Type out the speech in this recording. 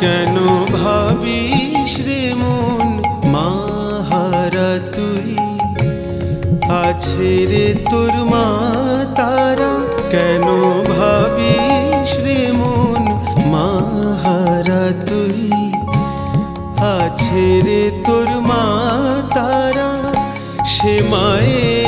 কেন ভাবিস রে মন মাহারা তুই, আছে রে তোর মা তারা। কেন ভাবিস রে মন মাহারা তুই, আছে রে তোর মা তারা। সে মায়ের